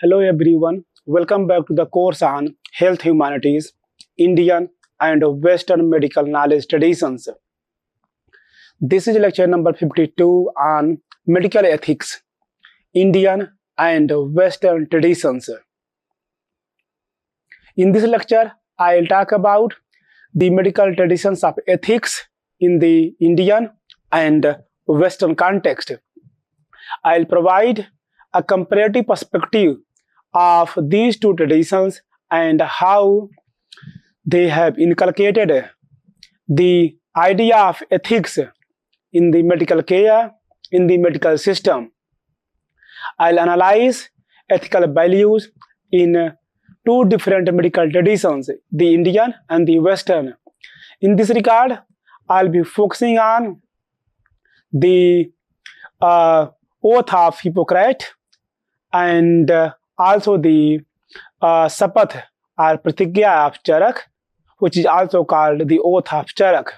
Hello everyone, welcome back to the course on Health Humanities, Indian and Western Medical Knowledge Traditions. This is lecture number 52 on Medical Ethics, Indian and Western Traditions. In this lecture, I'll talk about the medical traditions of ethics in the Indian and Western context. I'll provide a comparative perspective of these two traditions and how they have inculcated the idea of ethics in the medical care, in the medical system. I'll analyze ethical values in two different medical traditions, the Indian and the Western. In this regard, I'll be focusing on the oath of Hippocrates and also the Sapath or Pratigya of Charak, which is also called the oath of Charak.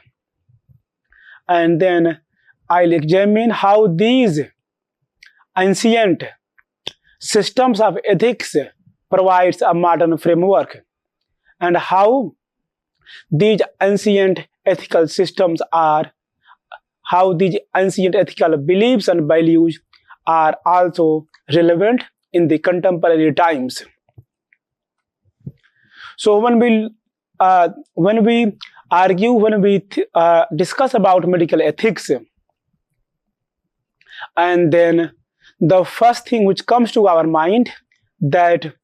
And then I'll examine how these ancient systems of ethics provides a modern framework and how these ancient ethical systems are, how these ancient ethical beliefs and values are also relevant in the contemporary times. So when we discuss about medical ethics, and then the first thing which comes to our mind that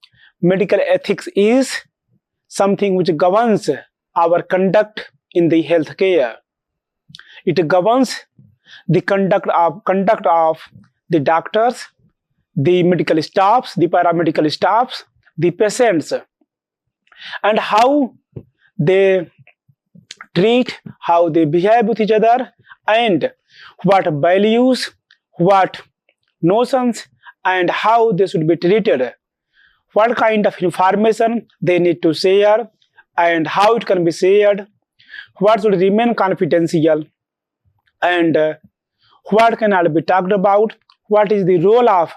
medical ethics is something which governs our conduct in the healthcare. It governs the conduct of the doctors, the medical staffs, the paramedical staffs, the patients, and how they treat, how they behave with each other, and what values, what notions, and how they should be treated, what kind of information they need to share, and how it can be shared, what should remain confidential, and what cannot be talked about, what is the role of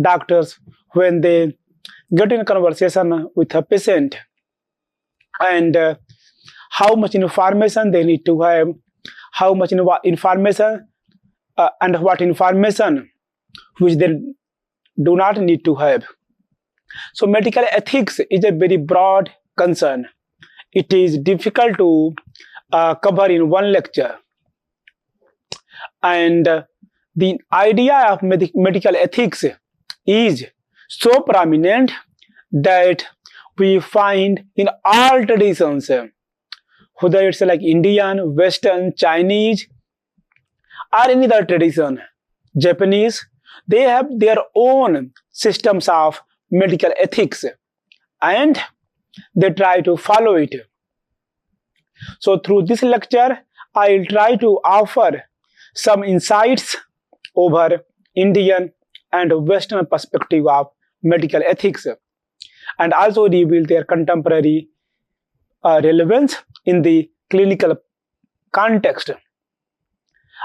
doctors when they get in a conversation with a patient, and how much information they need to have, how much information and what information which they do not need to have. So medical ethics is a very broad concern. It is difficult to cover in one lecture. And the idea of medical ethics is so prominent that we find in all traditions, whether it's like Indian, Western, Chinese, or any other tradition, Japanese, they have their own systems of medical ethics and they try to follow it. So through this lecture, I'll try to offer some insights over Indian and Western perspective of medical ethics and also reveal their contemporary relevance in the clinical context.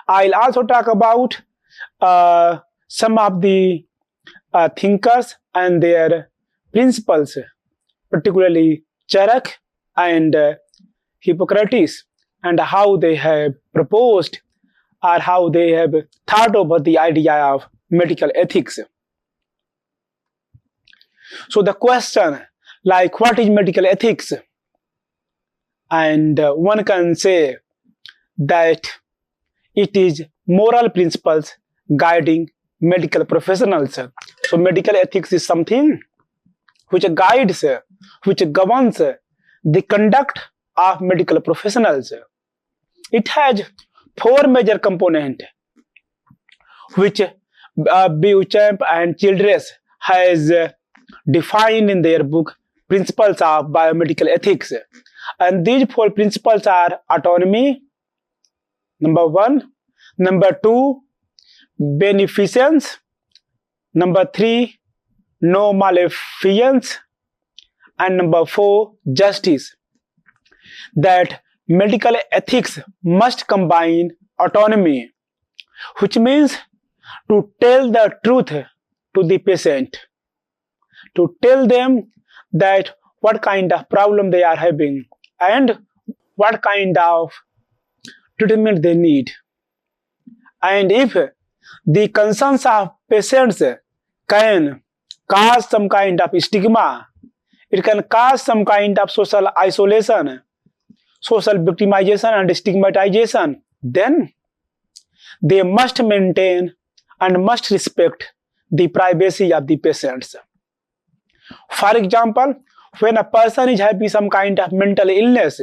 I'll also talk about some of the thinkers and their principles, particularly Charak and Hippocrates, and how they have proposed or how they have thought over the idea of medical ethics. So the question, like, what is medical ethics? And one can say that it is moral principles guiding medical professionals. So medical ethics is something which guides, which governs the conduct of medical professionals. It has four major components, which Beauchamp and Childress has defined in their book Principles of Biomedical Ethics. And these four principles are autonomy, number one, number two, beneficence, number three, no maleficence, and number four, justice. That medical ethics must combine autonomy, which means to tell the truth to the patient, to tell them that what kind of problem they are having and what kind of treatment they need. And if the concerns of patients can cause some kind of stigma, it can cause some kind of social isolation, social victimization and stigmatization, then they must maintain and must respect the privacy of the patients. For example, when a person is having some kind of mental illness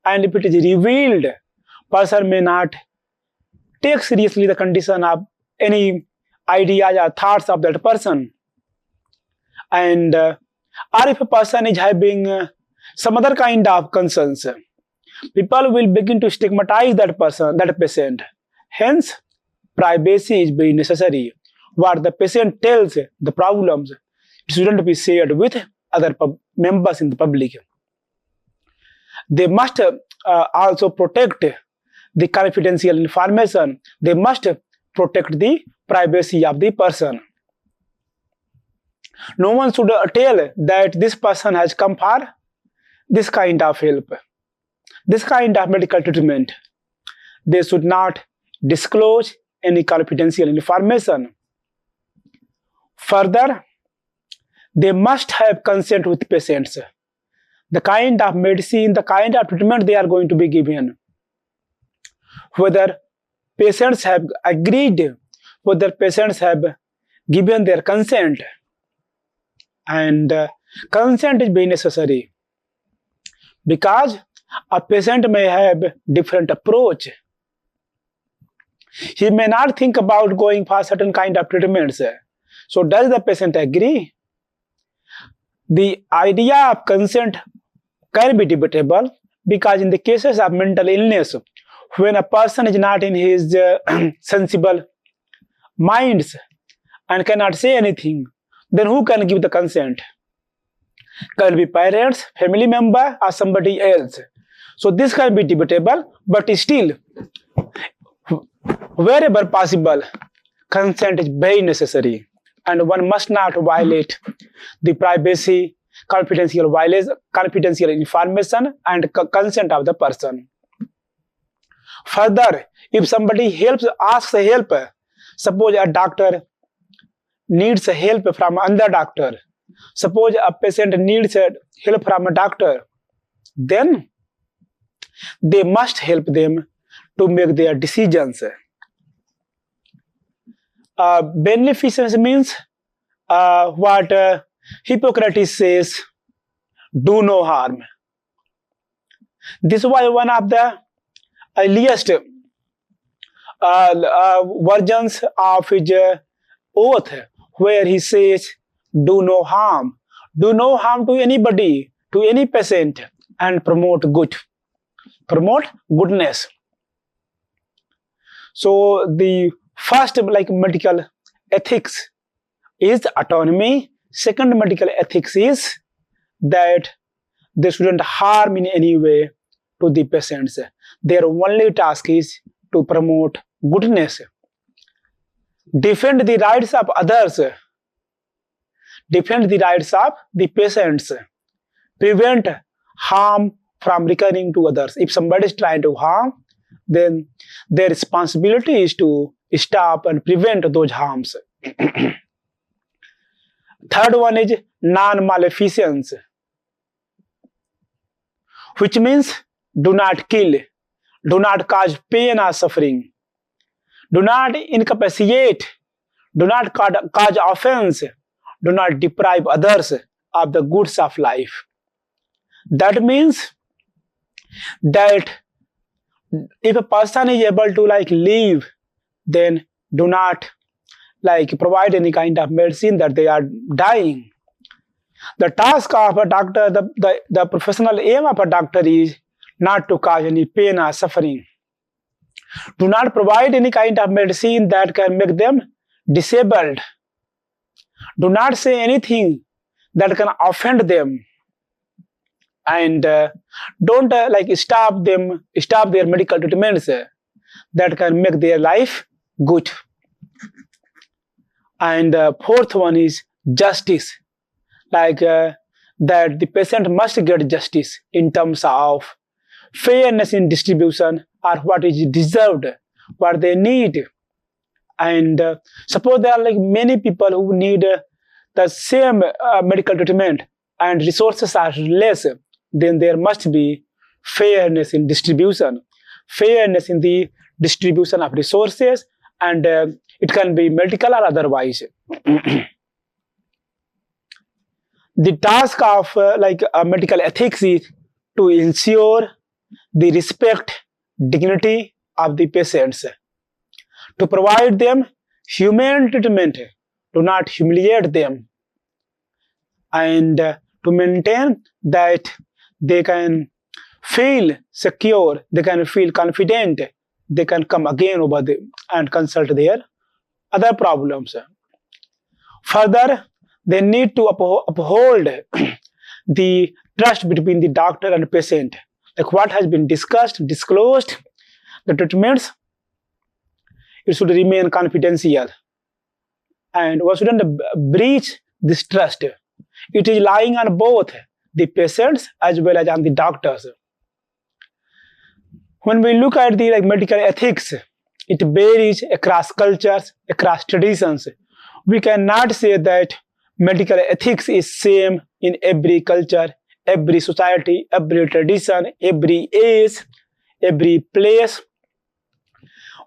and if it is revealed, person may not take seriously the condition of any ideas or thoughts of that person. And or if a person is having some other kind of concerns, people will begin to stigmatize that person, that patient. Hence, privacy is very necessary. What the patient tells, the problems, it shouldn't be shared with other members in the public. They must also protect the confidential information. They must protect the privacy of the person. No one should tell that this person has come for this kind of help, this kind of medical treatment. They should not disclose any confidential information. Further, they must have consent with patients. The kind of medicine, the kind of treatment they are going to be given. Whether patients have agreed, whether patients have given their consent. And consent is very necessary because a patient may have different approach. He may not think about going for certain kind of treatments. So does the patient agree? The idea of consent can be debatable because in the cases of mental illness, when a person is not in his sensible minds and cannot say anything, then who can give the consent? Can be parents, family member, or somebody else. So this can be debatable, but still, wherever possible, consent is very necessary, and one must not violate the privacy, confidential information, and consent of the person. Further, if somebody asks help, suppose a doctor needs help from another doctor, suppose a patient needs help from a doctor, then they must help them to make their decisions. Beneficence means what Hippocrates says, do no harm. This was one of the earliest versions of his oath, where he says, do no harm. Do no harm to anybody, to any patient, and promote good. Promote goodness. So the first medical ethics is autonomy. Second medical ethics is that they shouldn't harm in any way to the patients. Their only task is to promote goodness. Defend the rights of others. Defend the rights of the patients. Prevent harm from recurring to others. If somebody is trying to harm, then their responsibility is to stop and prevent those harms. Third one is non-maleficence, which means do not kill, do not cause pain or suffering, do not incapacitate, do not cause offense, do not deprive others of the goods of life. That means that if a person is able to live, then do not provide any kind of medicine that they are dying. The task of a doctor, the professional aim of a doctor is not to cause any pain or suffering. Do not provide any kind of medicine that can make them disabled. Do not say anything that can offend them. And don't stop their medical treatments that can make their life good. And fourth one is justice. that the patient must get justice in terms of fairness in distribution or what is deserved, what they need. And suppose there are like many people who need the same medical treatment and resources are less, then there must be fairness in distribution, fairness in the distribution of resources, and it can be medical or otherwise. The task of medical ethics is to ensure the respect, dignity of the patients, to provide them humane treatment, to not humiliate them, and to maintain that they can feel secure, they can feel confident, they can come again over and consult their other problems. Further, they need to uphold the trust between the doctor and patient, like what has been discussed, disclosed, the treatments, it should remain confidential, and one shouldn't breach this trust. It is lying on both the patients as well as on the doctors. When we look at the medical ethics, it varies across cultures, across traditions. We cannot say that medical ethics is same in every culture, every society, every tradition, every age, every place.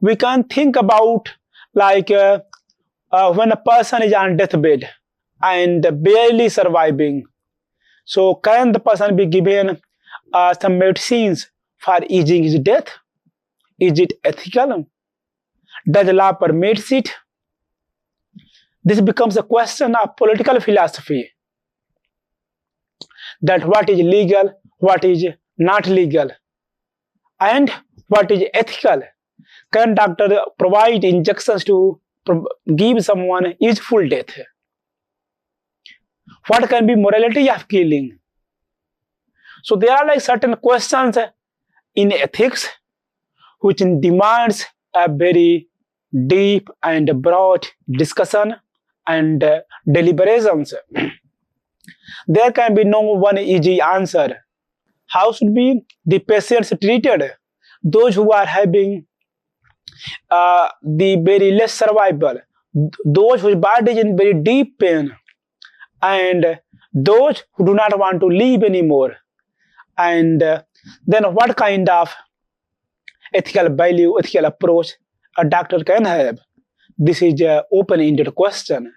We can think about when a person is on deathbed and barely surviving. So can the person be given some medicines for easing his death? Is it ethical? Does the law permit it? This becomes a question of political philosophy, that what is legal, what is not legal, and what is ethical. Can doctor provide injections to give someone easeful death? What can be morality of killing? So there are certain questions in ethics which demands a very deep and broad discussion and deliberations. There can be no one easy answer. How should be the patients treated? Those who are having the very less survival, those whose body is in very deep pain, and those who do not want to live anymore. And then what kind of ethical value, ethical approach a doctor can have? This is an open-ended question.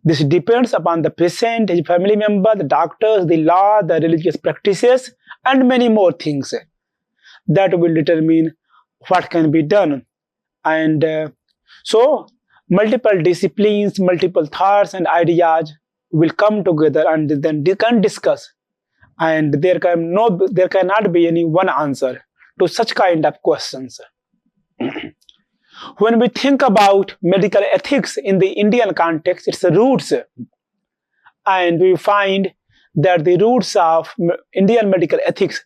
This depends upon the patient, his family member, the doctors, the law, the religious practices, and many more things that will determine what can be done. And so multiple disciplines, multiple thoughts and ideas will come together, and then they can discuss. And there cannot be any one answer to such kind of questions. When we think about medical ethics in the Indian context, its roots, and we find that the roots of Indian medical ethics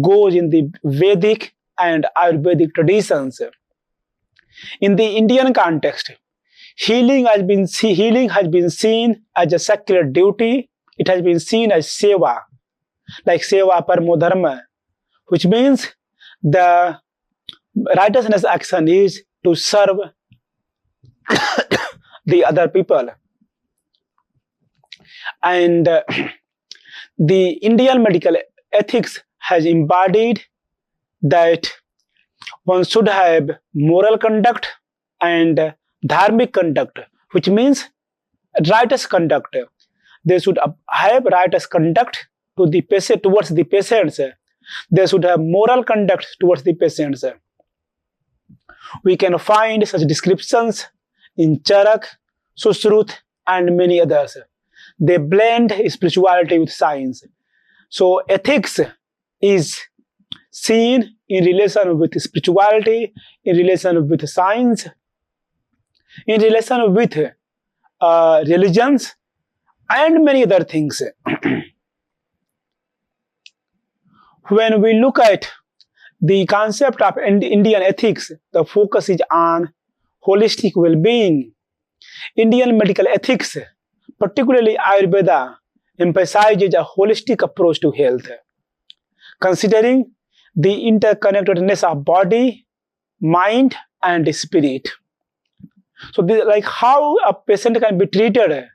goes in the Vedic and Ayurvedic traditions. In the Indian context, healing has been seen as a sacred duty. It has been seen as seva, like seva paramo dharma, which means the righteousness action is to serve the other people. And the Indian medical ethics has embodied that one should have moral conduct and dharmic conduct, which means righteous conduct. They should have righteous conduct to the patient, towards the patients. They should have moral conduct towards the patients. We can find such descriptions in Charak, Sushruta, and many others. They blend spirituality with science. So ethics is seen in relation with spirituality, in relation with science, in relation with religions, and many other things. When we look at the concept of Indian ethics, the focus is on holistic well-being. Indian medical ethics particularly Ayurveda, emphasizes a holistic approach to health, considering the interconnectedness of body, mind, and spirit. So, like how a patient can be treated.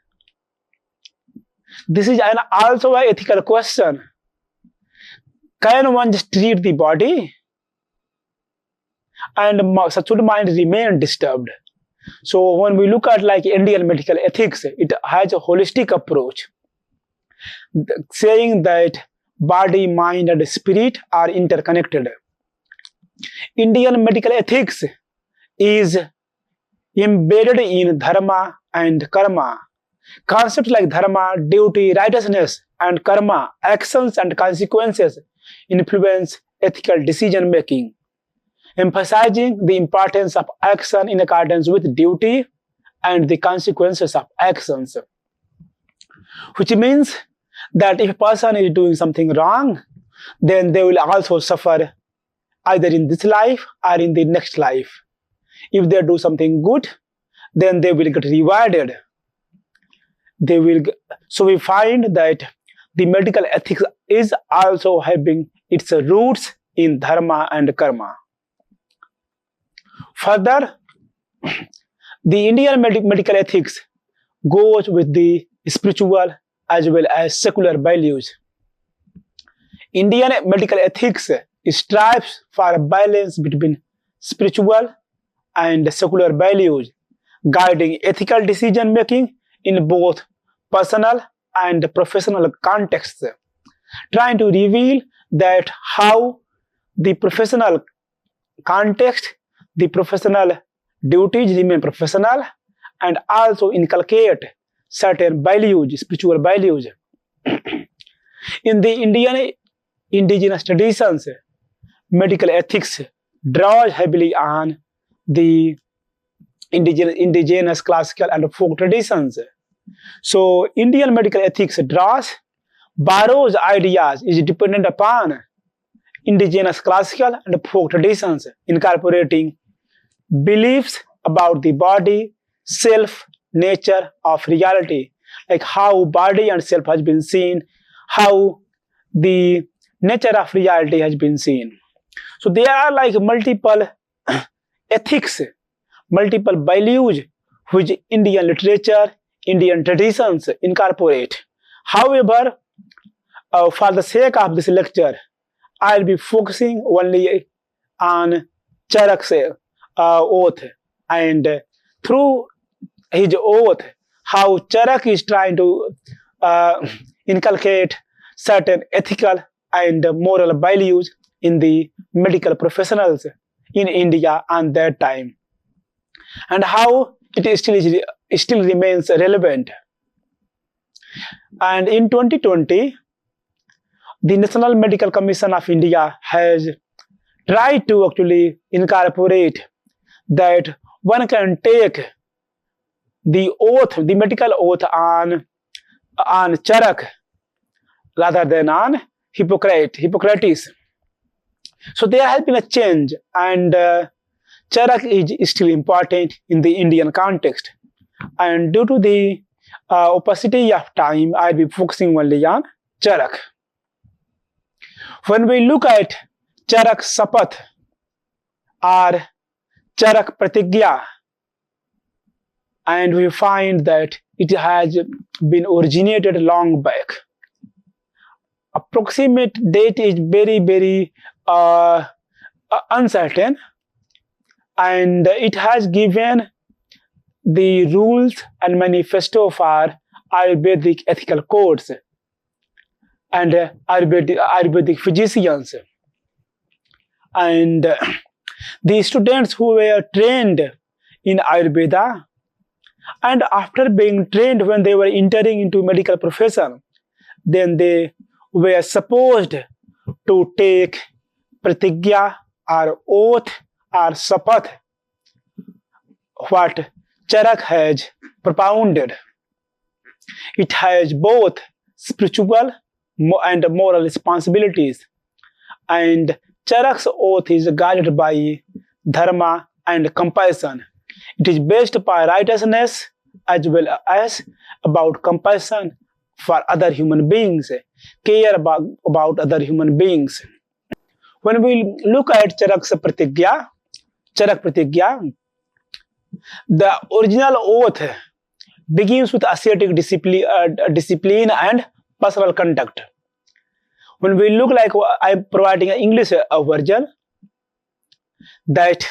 This is also an ethical question. Can one just treat the body and should mind remain disturbed? So when we look at like Indian medical ethics, it has a holistic approach, saying that body, mind, and spirit are interconnected. Indian medical ethics is embedded in dharma and karma. Concepts like dharma, duty, righteousness, and karma, actions and consequences, influence ethical decision making, emphasizing the importance of action in accordance with duty and the consequences of actions. Which means that if a person is doing something wrong, then they will also suffer either in this life or in the next life. If they do something good, then they will get rewarded. So we find that the medical ethics is also having its roots in dharma and karma. Further, the Indian medical ethics goes with the spiritual as well as secular values. Indian medical ethics strives for a balance between spiritual and secular values, guiding ethical decision making in both personal and professional contexts, trying to reveal that how the professional context, the professional duties remain professional, and also inculcate certain values, spiritual values. In the Indian indigenous traditions, medical ethics draws heavily on the indigenous classical and folk traditions. So Indian medical ethics borrows ideas, is dependent upon indigenous classical and folk traditions, incorporating beliefs about the body, self, nature of reality, like how body and self has been seen, how the nature of reality has been seen. So there are like multiple ethics, multiple values which Indian literature, Indian traditions incorporate. However, for the sake of this lecture, I'll be focusing only on Charak's oath, and through his oath, how Charak is trying to inculcate certain ethical and moral values in the medical professionals in India at that time, and how it still remains relevant. And in 2020, the National Medical Commission of India has tried to actually incorporate that one can take the oath, the medical oath on Charak rather than on Hippocrates. So they are helping a change, and Charak is still important in the Indian context. And due to the opacity of time, I'll be focusing only on Charak. When we look at Charak Sapath or Charak Pratigya, and we find that it has been originated long back. Approximate date is very uncertain, and it has given the rules and manifesto for Ayurvedic ethical codes and Ayurvedic physicians. And the students who were trained in Ayurveda, and after being trained when they were entering into medical profession, then they were supposed to take pratigya or oath or sapath, what Charak has propounded. It has both spiritual and moral responsibilities, and Charak's oath is guided by dharma and compassion. It is based upon righteousness, as well as about compassion for other human beings, care about other human beings. When we look at Charak's Charak Pratigya, the original oath begins with ascetic discipline and personal conduct. When we look like I'm providing an English version, that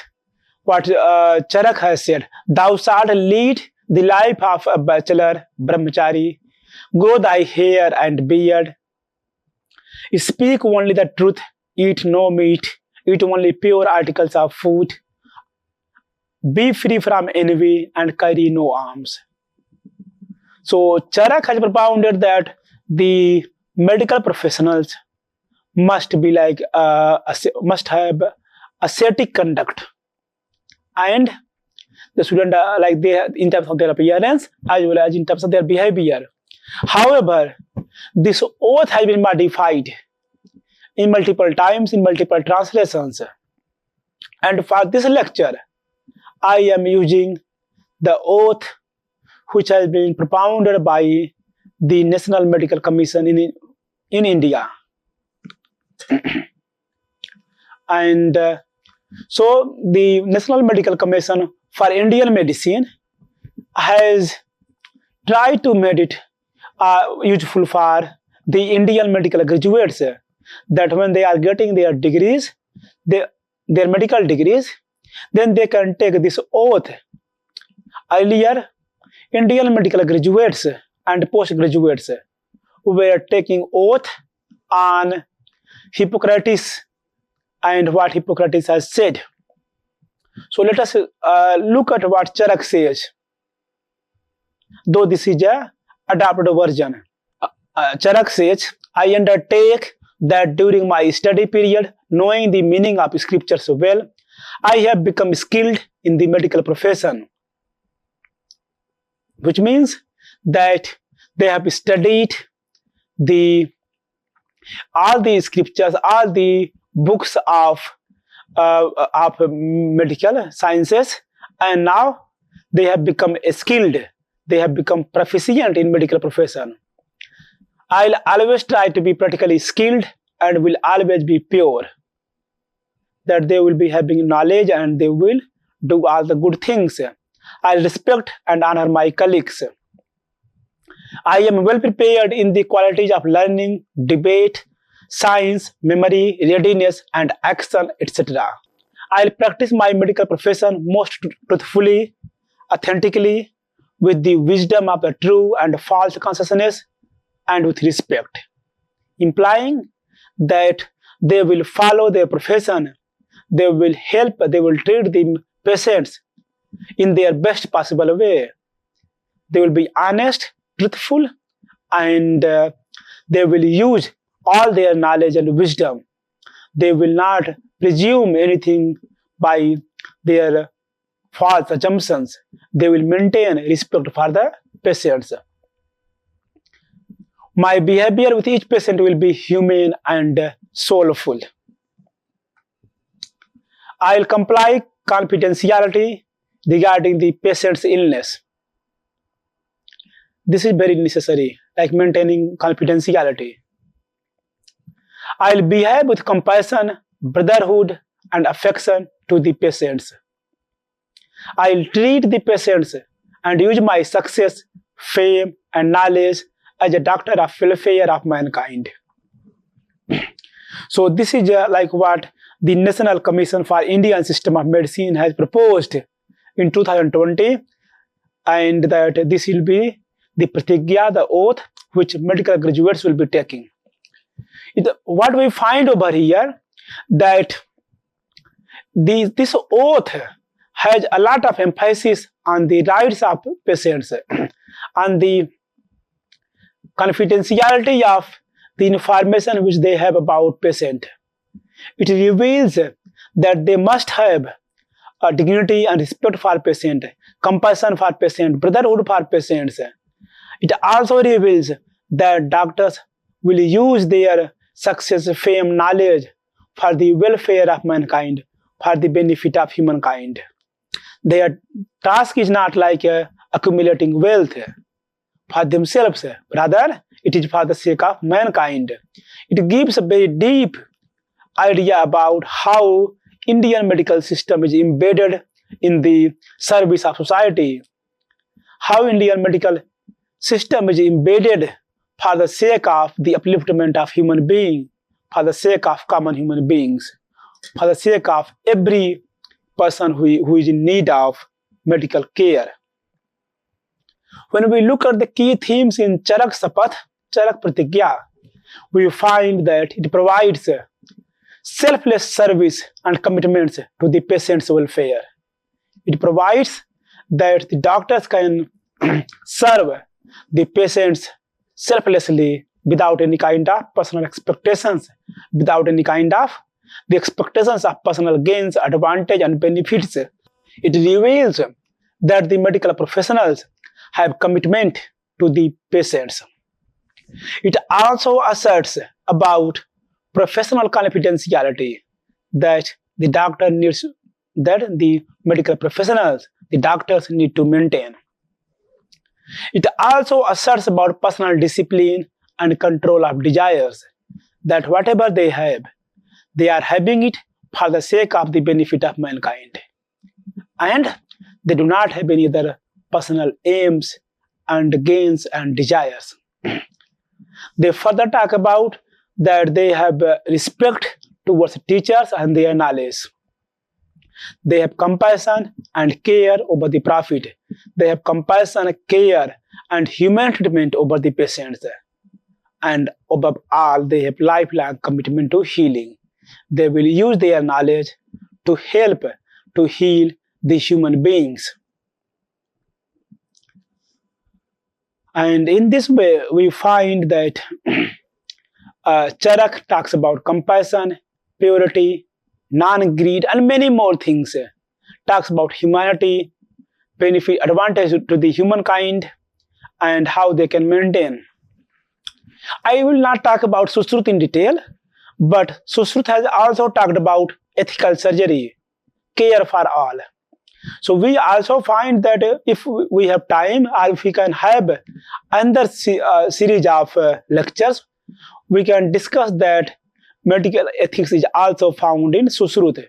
what Charak has said, thou shalt lead the life of a bachelor, brahmachari, grow thy hair and beard, speak only the truth, eat no meat, eat only pure articles of food, be free from envy and carry no arms. So Charak has propounded that the medical professionals must be like must have ascetic conduct, and the student like they in terms of their appearance as well as in terms of their behavior. However, this oath has been modified in multiple times in multiple translations, and for this lecture I am using the oath which has been propounded by the National Medical Commission in India. And so the National Medical Commission for Indian Medicine has tried to make it useful for the Indian medical graduates, that when they are getting their degrees, their medical degrees, then they can take this oath. Earlier, Indian medical graduates and postgraduates were taking oath on Hippocrates and what Hippocrates has said. So let us look at what Charak says, though this is a adapted version. Charak says, I undertake that during my study period, knowing the meaning of scriptures well, I have become skilled in the medical profession, which means that they have studied all the scriptures, all the books of medical sciences, and now they have become skilled, they have become proficient in medical profession. I'll always try to be practically skilled and will always be pure, that they will be having knowledge and they will do all the good things. I'll respect and honor my colleagues. I am well prepared in the qualities of learning, debate, science, memory, readiness, and action, etc. I'll practice my medical profession most truthfully, authentically, with the wisdom of the true and false consciousness, and with respect, implying that they will follow their profession, they will help, they will treat the patients in their best possible way. They will be honest, truthful, and they will use all their knowledge and wisdom. They will not presume anything by their false assumptions. They will maintain respect for the patients. My behavior with each patient will be humane and soulful. I will comply confidentiality regarding the patient's illness. This is very necessary, like maintaining confidentiality. I will behave with compassion, brotherhood, and affection to the patients. I will treat the patients and use my success, fame, and knowledge as a doctor of welfare of mankind. So this is like what the National Commission for Indian System of Medicine has proposed in 2020, and that this will be the pratigya, the oath, which medical graduates will be taking. What we find over here, that this oath has a lot of emphasis on the rights of patients, on the confidentiality of the information which they have about patient. It reveals that they must have a dignity and respect for patient, compassion for patient, brotherhood for patients. It also reveals that doctors will use their success, fame, knowledge for the welfare of mankind, for the benefit of humankind. Their task is not like accumulating wealth for themselves. Rather, it is for the sake of mankind. It gives a very deep idea about how Indian medical system is embedded in the service of society, how Indian medical system is embedded for the sake of the upliftment of human being, for the sake of common human beings, for the sake of every person who is in need of medical care. When we look at the key themes in Charak Sapath, Charak Pratigya, we find that it provides selfless service and commitments to the patient's welfare. It provides that the doctors can serve the patients selflessly without any kind of personal expectations, without any kind of the expectations of personal gains, advantage, and benefits. It reveals that the medical professionals have commitment to the patients. It also asserts about professional confidentiality that the doctor needs, that the medical professionals, the doctors need to maintain. It also asserts about personal discipline and control of desires, that whatever they have, they are having it for the sake of the benefit of mankind. And they do not have any other personal aims and gains and desires. They further talk about that they have respect towards teachers and their knowledge. They have compassion and care over the prophet. They have compassion, care, and human treatment over the patients. And above all, they have lifelong commitment to healing. They will use their knowledge to help to heal the human beings. And in this way, we find that Charak talks about compassion, purity, non-greed, and many more things. Talks about humanity, benefit, advantage to the humankind, and how they can maintain. I will not talk about Sushruta in detail, but Sushruta has also talked about ethical surgery, care for all. So we also find that if we have time, or if we can have another series of lectures, we can discuss that medical ethics is also found in Sushruta.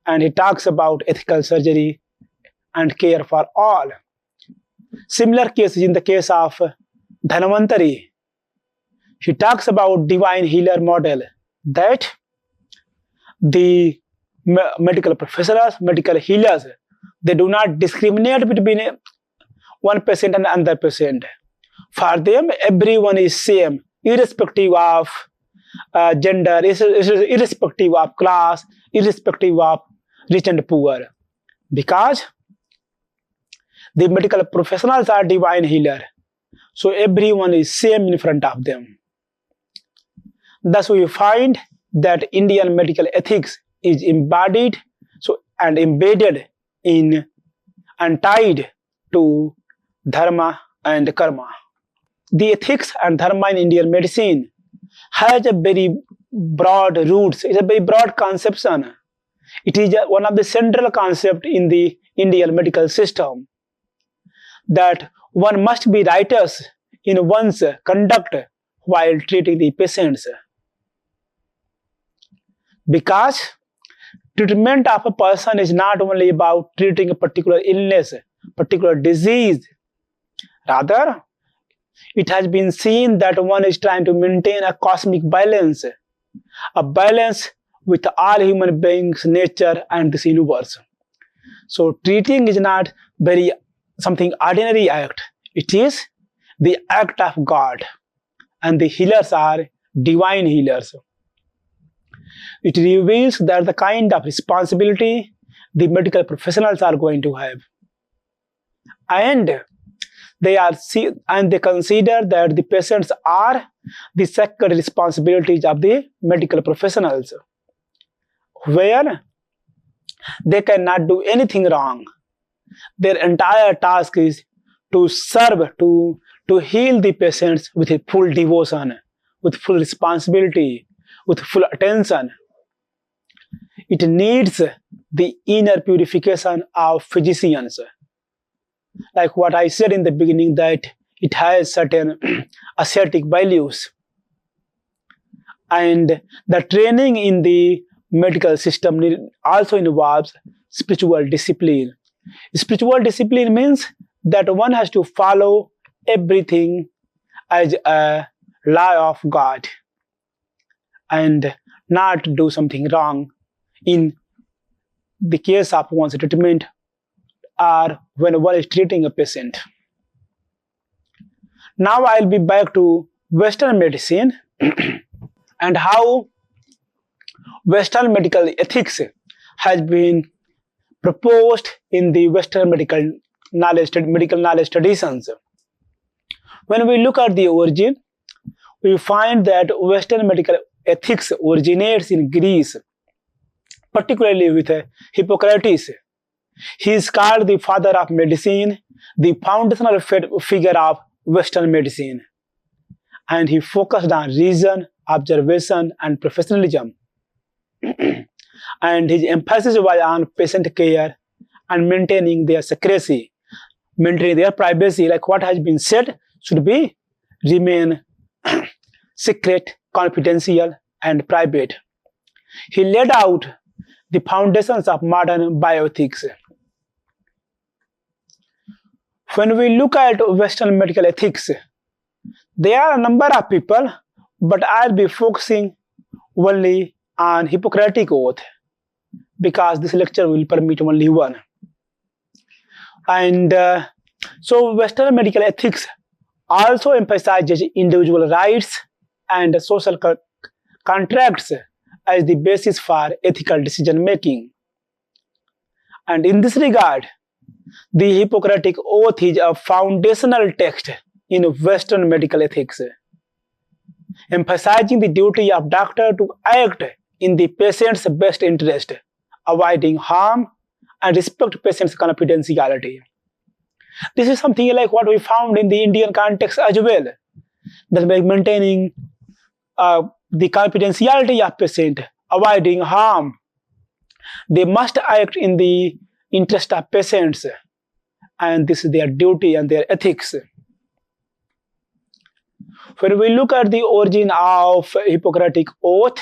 And he talks about ethical surgery and care for all. Similar cases in the case of Dhanvantari. He talks about divine healer model, that the medical professionals, medical healers, they do not discriminate between one patient and another patient. For them, everyone is same, irrespective of gender, irrespective of class, irrespective of rich and poor. Because the medical professionals are divine healer. So everyone is same in front of them. Thus we find that Indian medical ethics is embodied and embedded in and tied to dharma and karma. The ethics and dharma in Indian medicine has a very broad roots. It's a very broad conception. It is one of the central concepts in the Indian medical system, that one must be righteous in one's conduct while treating the patients. Because treatment of a person is not only about treating a particular illness, particular disease. Rather, it has been seen that one is trying to maintain a cosmic balance, a balance with all human beings, nature, and this universe. So treating is not very something ordinary act. It is the act of God, and the healers are divine healers. It reveals that the kind of responsibility the medical professionals are going to have, and they consider that the patients are the sacred responsibilities of the medical professionals, where they cannot do anything wrong. Their entire task is to serve, to heal the patients with full devotion, with full responsibility, with full attention. It needs the inner purification of physicians. like what I said in the beginning, that it has certain ascetic values. And the training in the medical system also involves spiritual discipline. Spiritual discipline means that one has to follow everything as a law of God and not do something wrong in the case of one's treatment or when one is treating a patient. Now I'll be back to Western medicine and how Western medical ethics has been proposed in the Western medical knowledge traditions. When we look at the origin, we find that Western medical ethics originates in Greece, particularly with Hippocrates. He is called the father of medicine, the foundational figure of Western medicine, and he focused on reason, observation, and professionalism. And his emphasis was on patient care and maintaining their secrecy, maintaining their privacy, like what has been said should be remain secret, confidential, and private. He laid out the foundations of modern bioethics. When we look at Western medical ethics, there are a number of people, but I'll be focusing only on Hippocratic Oath because this lecture will permit only one. And so Western medical ethics also emphasizes individual rights and social contracts as the basis for ethical decision making. And in this regard, the Hippocratic Oath is a foundational text in Western medical ethics, emphasizing the duty of doctor to act in the patient's best interest, avoiding harm and respect patient's confidentiality. This is something like what we found in the Indian context as well, that by maintaining the confidentiality of patient, avoiding harm, they must act in the interest of patients, and this is their duty and their ethics. When we look at the origin of Hippocratic Oath,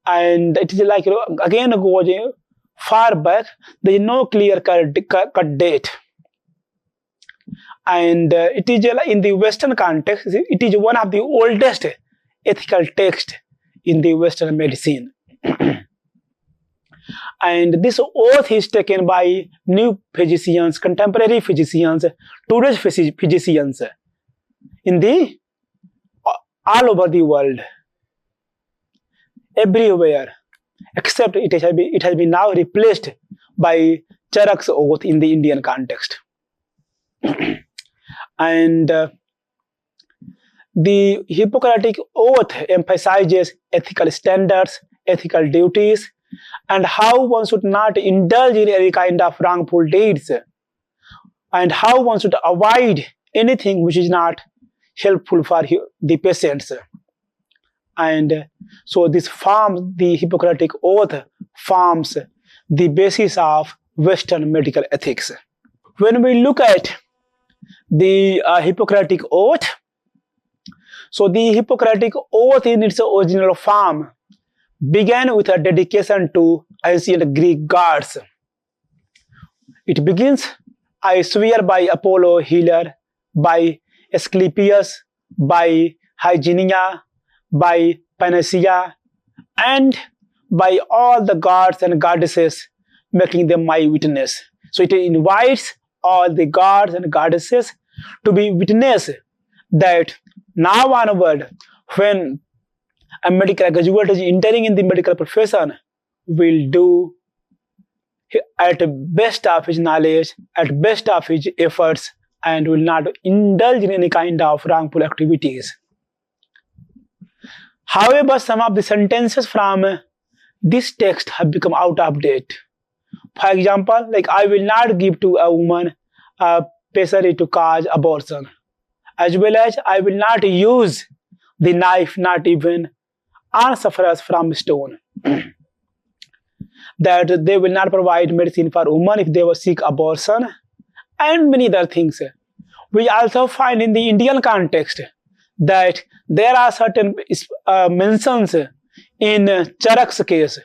and it is like, again going far back, there is no clear cut date. And it is in the Western context, it is one of the oldest ethical texts in the Western medicine. And this oath is taken by new physicians, contemporary physicians, today's physicians in the all over the world, everywhere, except it has been now replaced by Charak's oath in the Indian context. And the Hippocratic Oath emphasizes ethical standards, ethical duties, and how one should not indulge in any kind of wrongful deeds, and how one should avoid anything which is not helpful for the patients. And so this forms, the Hippocratic Oath forms the basis of Western medical ethics. When we look at the Hippocratic Oath, so the Hippocratic Oath in its original form began with a dedication to ancient Greek gods. It begins, I swear by Apollo healer, by Asclepius, by Hygienia, by Panacea, and by all the gods and goddesses, making them my witness. So it invites all the gods and goddesses to be witness that now onward, when a medical graduate is entering in the medical profession, will do at best of his knowledge, at best of his efforts, and will not indulge in any kind of wrongful activities. However, some of the sentences from this text have become out of date. For example, like I will not give to a woman a pessary to cause abortion, as well as I will not use the knife, not even on sufferers from stone. That they will not provide medicine for women if they will seek abortion, and many other things. We also find in the Indian context that there are certain mentions in Charak's case,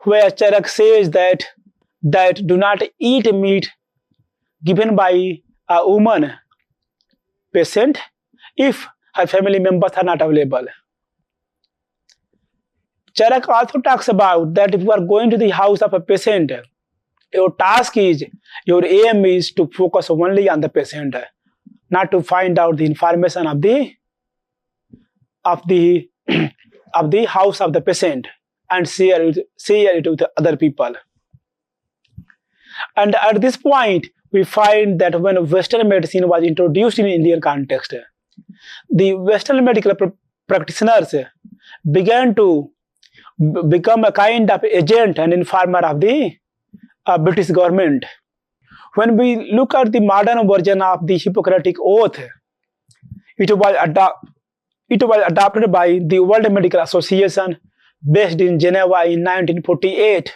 where Charak says that do not eat meat given by a woman patient if her family members are not available. Charak also talks about that if you are going to the house of a patient, your aim is to focus only on the patient, not to find out the information of the of the house of the patient and share it with other people. And at this point, we find that when Western medicine was introduced in Indian context, the Western medical practitioners began to become a kind of agent and informer of the British government. When we look at the modern version of the Hippocratic Oath, it was adopted by the World Medical Association based in Geneva in 1948.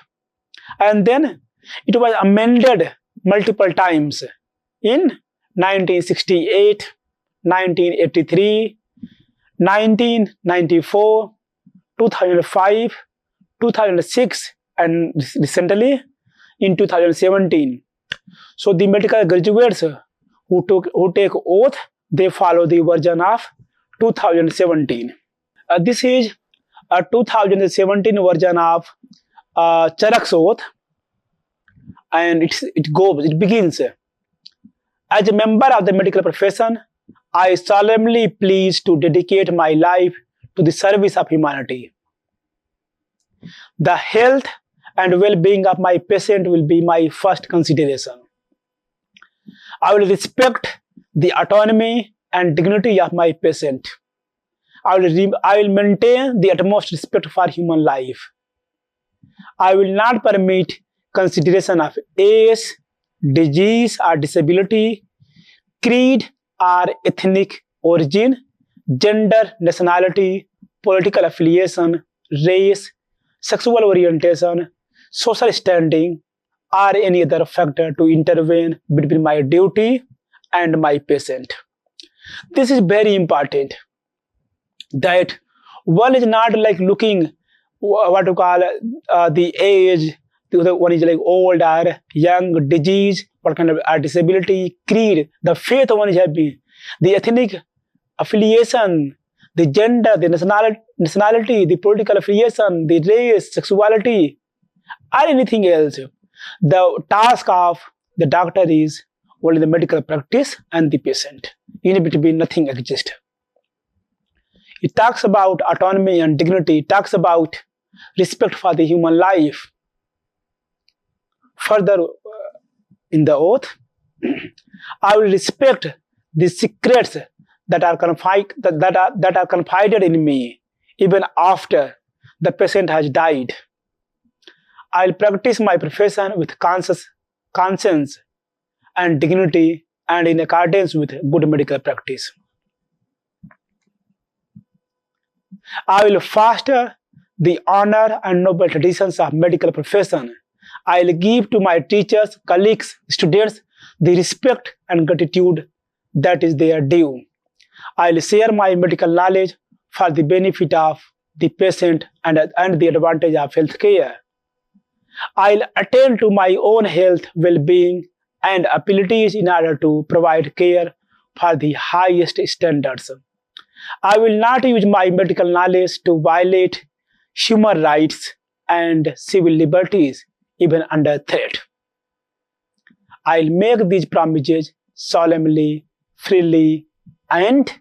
And then it was amended multiple times in 1968, 1983, 1994, 2005, 2006, and recently in 2017. So the medical graduates who take oath, they follow the version of 2017. This is a 2017 version of Charak's oath, and it begins. As a member of the medical profession, I solemnly pledge to dedicate my life to the service of humanity. The health and well-being of my patient will be my first consideration. I will respect the autonomy and dignity of my patient. I will maintain the utmost respect for human life. I will not permit consideration of age, disease or disability, creed or ethnic origin, gender, nationality, political affiliation, race, sexual orientation, social standing, or any other factor to intervene between my duty and my patient. This is very important, that one is not like looking what to call the age, the other one is like old or young, disease, what kind of disability, creed, the faith one is having, the ethnic affiliation, the gender, the nationality, the political affiliation, the race, sexuality, or anything else. The task of the doctor is only the medical practice and the patient. In between, nothing exists. It talks about autonomy and dignity. It talks about respect for the human life. Further, in the oath, I will respect the secrets that are confided in me even after the patient has died. I will practice my profession with conscience and dignity and in accordance with good medical practice. I will foster the honor and noble traditions of medical profession. I will give to my teachers, colleagues, students the respect and gratitude that is their due. I will share my medical knowledge for the benefit of the patient and the advantage of healthcare. I will attend to my own health, well-being, and abilities in order to provide care for the highest standards. I will not use my medical knowledge to violate human rights and civil liberties, even under threat. I will make these promises solemnly, freely, and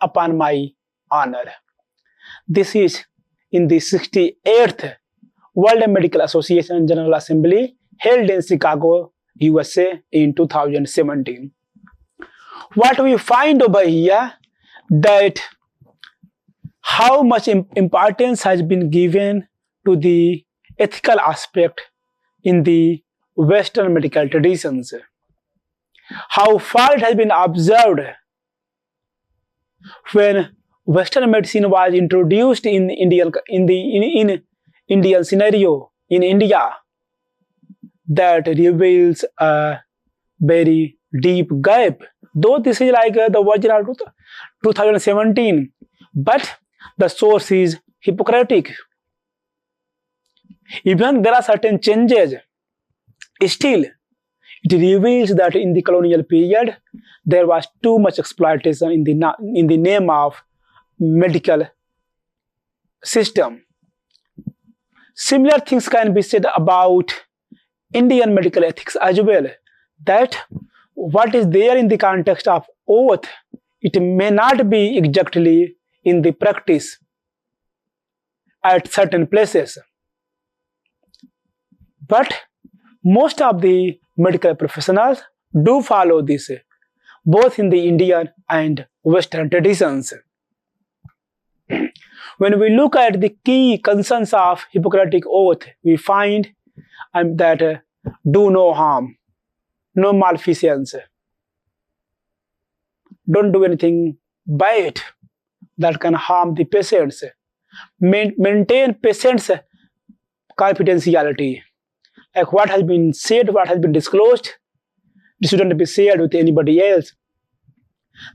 upon my honor. This is in the 68th World Medical Association General Assembly held in Chicago, USA in 2017. What we find over here, that how much importance has been given to the ethical aspect in the Western medical traditions. How far it has been observed when Western medicine was introduced in Indian scenario in India, that reveals a very deep gap. Though this is like the original 2017, but the source is Hippocratic. Even there are certain changes, still it reveals that in the colonial period there was too much exploitation in the name of medical system. Similar things can be said about Indian medical ethics as well, that what is there in the context of oath, it may not be exactly in the practice at certain places. But most of the medical professionals do follow this, both in the Indian and Western traditions. When we look at the key concerns of Hippocratic Oath, we find that do no harm, no malfeasance, don't do anything bad that can harm the patients, maintain patients' confidentiality. Like what has been said, what has been disclosed, it shouldn't be shared with anybody else.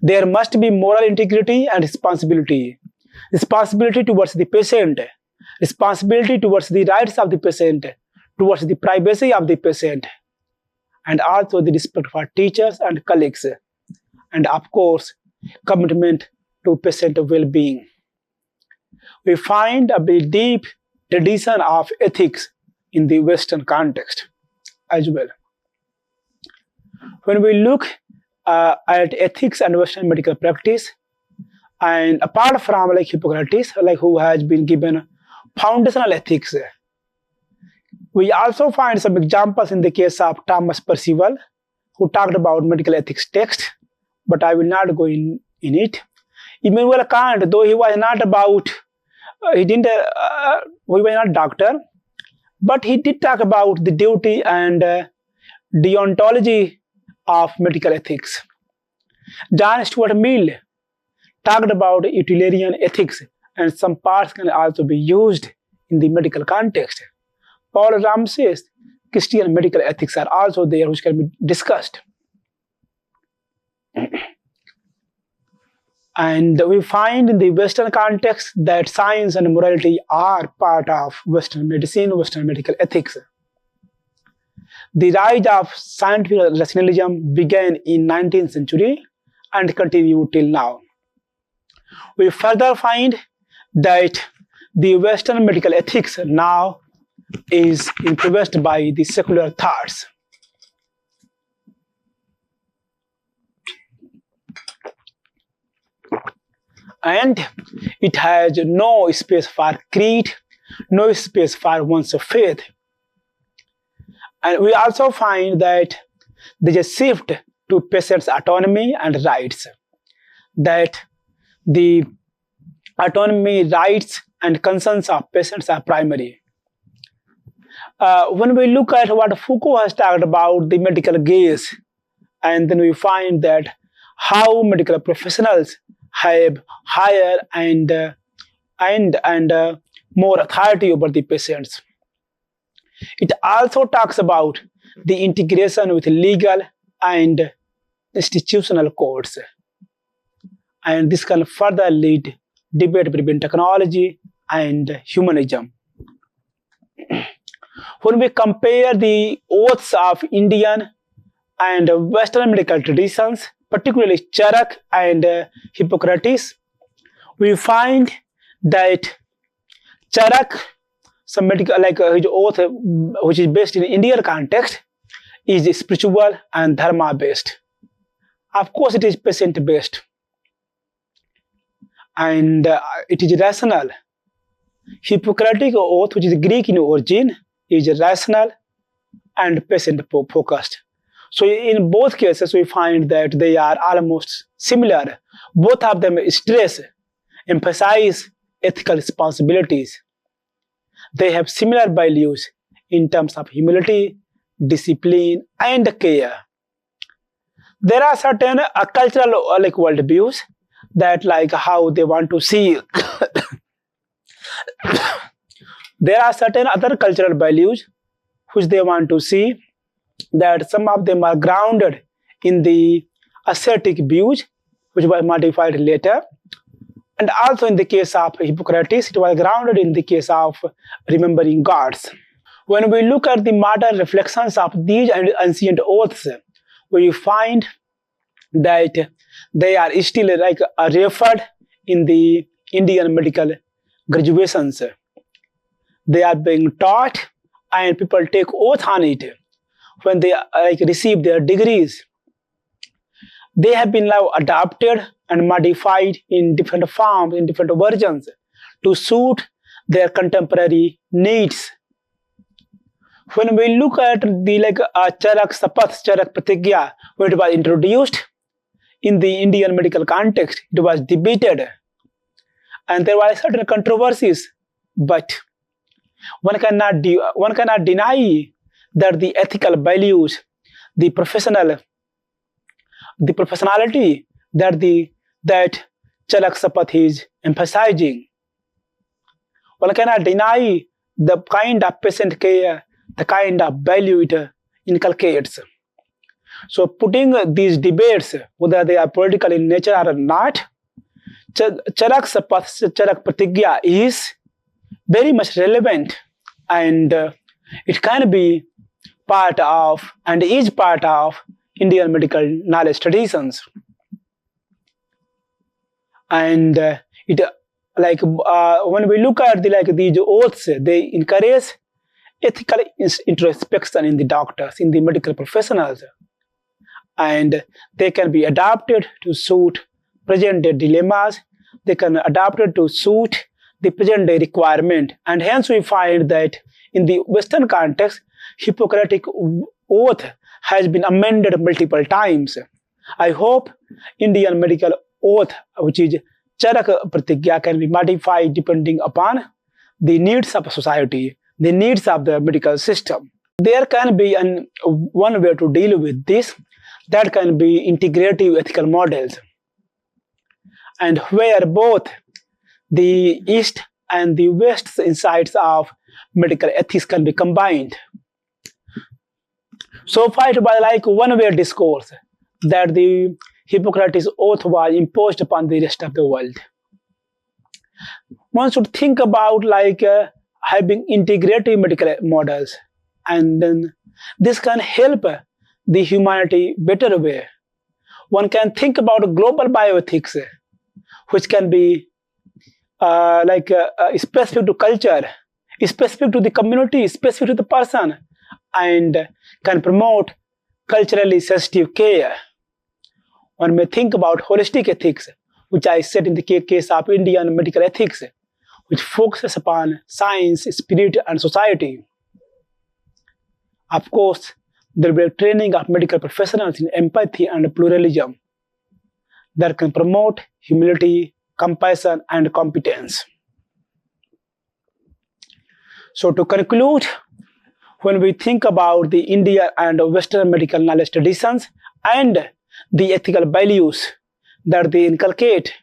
There must be moral integrity and responsibility. Responsibility towards the patient, responsibility towards the rights of the patient, towards the privacy of the patient, and also the respect for teachers and colleagues, and of course, commitment to patient well-being. We find a very deep tradition of ethics in the Western context as well. When we look at ethics and Western medical practice, and apart from like Hippocrates, like who has been given foundational ethics, we also find some examples in the case of Thomas Percival, who talked about medical ethics text, but I will not go in it. Immanuel Kant, though he was not not doctor, but he did talk about the duty and deontology of medical ethics. John Stuart Mill talked about utilitarian ethics, and some parts can also be used in the medical context. Paul Ramsay's Christian medical ethics are also there, which can be discussed. And we find in the Western context that science and morality are part of Western medicine, Western medical ethics. The rise of scientific rationalism began in 19th century and continued till now. We further find that the Western medical ethics now is influenced by the secular thoughts. And it has no space for creed, no space for one's faith. And we also find that there is a shift to patients' autonomy and rights, that the autonomy, rights, and concerns of patients are primary. When we look at what Foucault has talked about the medical gaze, and then we find that how medical professionals have higher and more authority over the patients. It also talks about the integration with legal and institutional codes, and this can further lead debate between technology and humanism. When we compare the oaths of Indian and Western medical traditions, particularly Charak and Hippocrates, we find that Charak, some medical his oath, which is based in Indian context, is spiritual and dharma based. Of course, it is patient based, and it is rational. Hippocratic oath, which is Greek in origin, is rational and patient focused. So in both cases, we find that they are almost similar. Both of them emphasize ethical responsibilities. They have similar values in terms of humility, discipline, and care. There are certain cultural worldviews that how they want to see. There are certain other cultural values which they want to see, that some of them are grounded in the ascetic views, which was modified later. And also in the case of Hippocrates, it was grounded in the case of remembering gods. When we look at the modern reflections of these ancient oaths, we find that they are still referred in the Indian medical graduations. They are being taught and people take oath on it when they receive their degrees. They have been now adapted and modified in different forms, in different versions to suit their contemporary needs. When we look at the Charak Sapath, Charak Pratigya, when it was introduced in the Indian medical context, it was debated and there were certain controversies, but one cannot deny that the ethical values, the professionality that Charak Sapath is emphasizing. One cannot deny the kind of patient care, the kind of value it inculcates. So putting these debates, whether they are political in nature or not, Charak Sapath, Charak Pratigya is very much relevant, and it can be part of and is part of Indian medical knowledge traditions. And when we look at these oaths, they encourage ethical introspection in the doctors, in the medical professionals, and they can be adapted to suit present-day dilemmas. They can adapted to suit the present-day requirement, and hence we find that in the Western context, Hippocratic oath has been amended multiple times. I hope Indian medical oath, which is Charak Pratigya, can be modified depending upon the needs of society, the needs of the medical system. There can be one way to deal with this, that can be integrative ethical models, and where both the East and the West insights of medical ethics can be combined. So far it was one-way discourse that the Hippocrates oath was imposed upon the rest of the world. One should think about having integrative medical models, and then this can help the humanity better way. One can think about global bioethics, which can be specific to culture, specific to the community, specific to the person, and can promote culturally sensitive care. One may think about holistic ethics, which I said in the case of Indian medical ethics, which focuses upon science, spirit, and society. Of course, there will be training of medical professionals in empathy and pluralism that can promote humility, compassion, and competence. So to conclude, when we think about the Indian and Western medical knowledge traditions and the ethical values that they inculcate,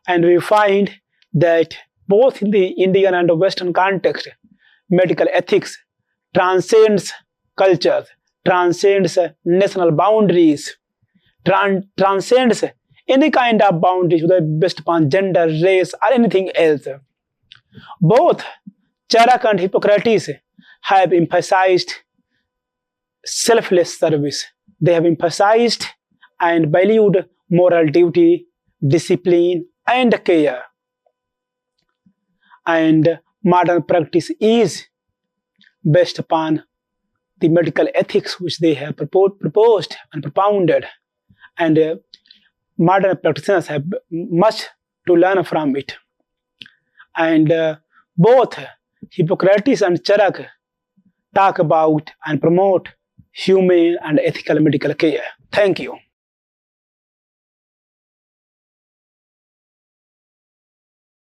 and we find that both in the Indian and Western context, medical ethics transcends cultures, transcends national boundaries, transcends any kind of boundaries, whether based upon gender, race, or anything else. Both Charak and Hippocrates have emphasized selfless service. They have emphasized and valued moral duty, discipline, and care. And modern practice is based upon the medical ethics which they have proposed and propounded. And modern practitioners have much to learn from it. And both Hippocrates and Charak talk about and promote humane and ethical medical care. Thank you.